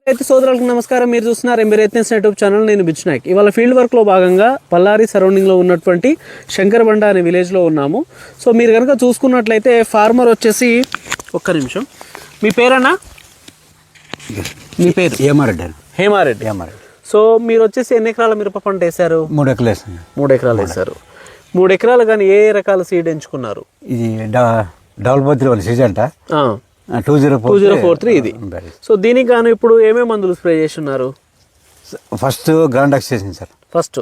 అయితే సోదరులకు నమస్కారం. మీరు చూస్తున్నారు ఎంబీ రైతెన్స్ యూట్యూబ్ ఛానల్. నేను బిచ్ నాయక్. ఇవాళ ఫీల్డ్ వర్క్లో భాగంగా పల్లారి సరౌండింగ్లో ఉన్నటువంటి శంకరబండ అనే విలేజ్లో ఉన్నాము. సో మీరు కనుక చూసుకున్నట్లయితే ఫార్మర్ వచ్చేసి ఒక్క నిమిషం, మీ పేరన్నా? మీ పేరు? హేమారెడ్డి. సో మీరు వచ్చేసి ఎన్ని ఎకరాల మిరప పంట వేశారు? 3 ఎకరాలు వేసాను. 3 ఎకరాలు వేశారు. 3 ఎకరాలు కానీ ఏ రకాల సీడ్ ఎంచుకున్నారు? ఇది డబుల్ బోత్రి వాళ్ళ సీజన్ అంట 2043 ఇది. సో దీనికి గాను ఇప్పుడు ఏమేమి మందులు స్ప్రే చేసి ఉన్నారు? ఫస్ట్ గ్రాండాక్స్ చేసింది సార్. ఫస్ట్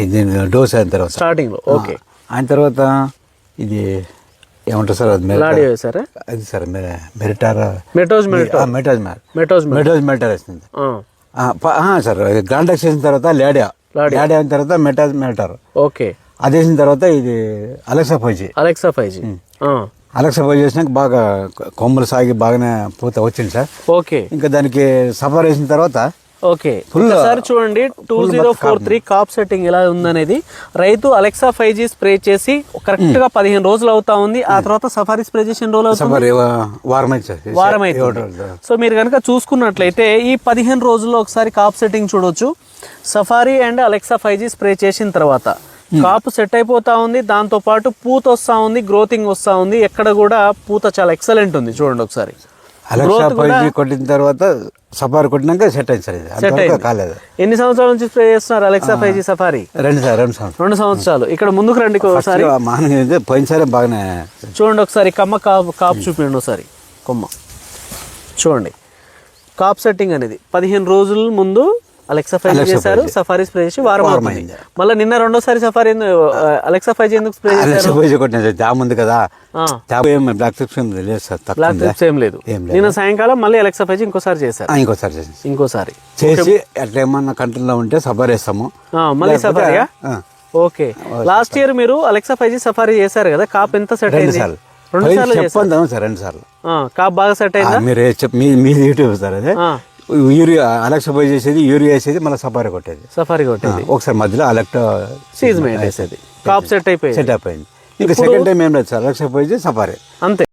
ఇది డోస్ అయిన తర్వాత స్టార్టింగ్ లో. ఓకే. అయిన తర్వాత ఇది ఏమంటారు సార్, అది లాడియో వేసారా? అది సార్ మెరిటార్ మెటోజ్ వేసింది సార్. గ్రాండాక్స్ చేసిన తర్వాత లాడియా అయిన తర్వాత మెరిటార్. ఓకే. అది వేసిన తర్వాత ఇది అలెక్సా ఫైజీ చేసినాక బాగా కొమ్మలు సాగి బాగానే పూత వచ్చింది సార్. ఓకే. ఇంకా దానికి సఫర్ వేసిన తర్వాత ఓకే ఒకసారి చూడండి 2043 కాప్ సెట్టింగ్ ఎలా ఉందనేది. రైతు అలెక్సా 5G స్ప్రే చేసి కరెక్ట్ గా 15 రోజులు అవుతా ఉంది. ఆ తర్వాత సఫారీ స్ప్రే చేసి ఎన్ని రోజులు అవుతుంది? వారం అవుతుంది. సో మీరు కనుక చూసుకున్నట్లయితే ఈ 15 రోజుల్లో ఒకసారి కాప్ సెట్టింగ్ చూడొచ్చు. Safari and Alexa 5G spray చేసిన తర్వాత కాపు సెట్ అయిపోతా ఉంది. దాంతో పాటు పూత వస్తా ఉంది, గ్రోతింగ్ వస్తా ఉంది. ఎక్కడ కూడా పూత చాలా ఎక్సలెంట్ ఉంది. చూడండి ఒకసారి. కొట్టిన తర్వాత సఫారీ కొట్టినాక సెట్ అయింది సార్. కాలేదు. ఎన్ని సంవత్సరాల నుంచి స్ప్రే చేస్తున్నారు అలెక్సా 5G సఫారీ? 2 సంవత్సరాలు. ఇక్కడ ముందుకు రండి ఒకసారి. పోయినసారి బాగానే చూడండి ఒకసారి. కమ్మ కాపు చూపించండి ఒకసారి. కొమ్మ చూడండి. కాప్ సెట్టింగ్ అనేది 15 రోజుల ముందు అలెక్సా 5G చేశారు. సఫారీ స్ప్రే చేసి వారం అవుతుంది. మళ్ళీ నిన్న రెండోసారి సఫారీ అలెక్సా 5G ఎందుకు స్ప్రే చేశారు? జామ్ ఉంది కదా, బ్లాక్ ట్రిప్స్ ఏం లేదు. నిన్న సాయంకాలం మళ్ళీ అలెక్సా 5G ఇంకోసారి చేశారు. ఇంకోసారి చేసి అట్లా ఏమన్నా కంట్రోల్లో ఉంటే సఫారీ వేస్తాము. మళ్ళీ సఫారీయా? ఓకే. లాస్ట్ ఇయర్ మీరు అలెక్సా 5G సఫారీ చేశారు కదా, కాప్ ఎంత సెట్ అయింది? 2 సార్లు సార్. 2 సార్లు కాప్ బాగా సెట్ అయిందా? మీరు మీ యూట్యూబ్ సార్. అదే యూరియా అలెక్సా పోయి చేసేది, యూరియా వేసేది, మళ్ళీ సఫారీ కొట్టేది. ఒకసారి మధ్యలో అలెక్టా సీజ్ వేసేది. కాప్ సెట్ అయిపోయింది. ఇంకా సెకండ్ టైం ఏం లేదు సార్, అలెక్సా పోయి సఫారీ అంతే.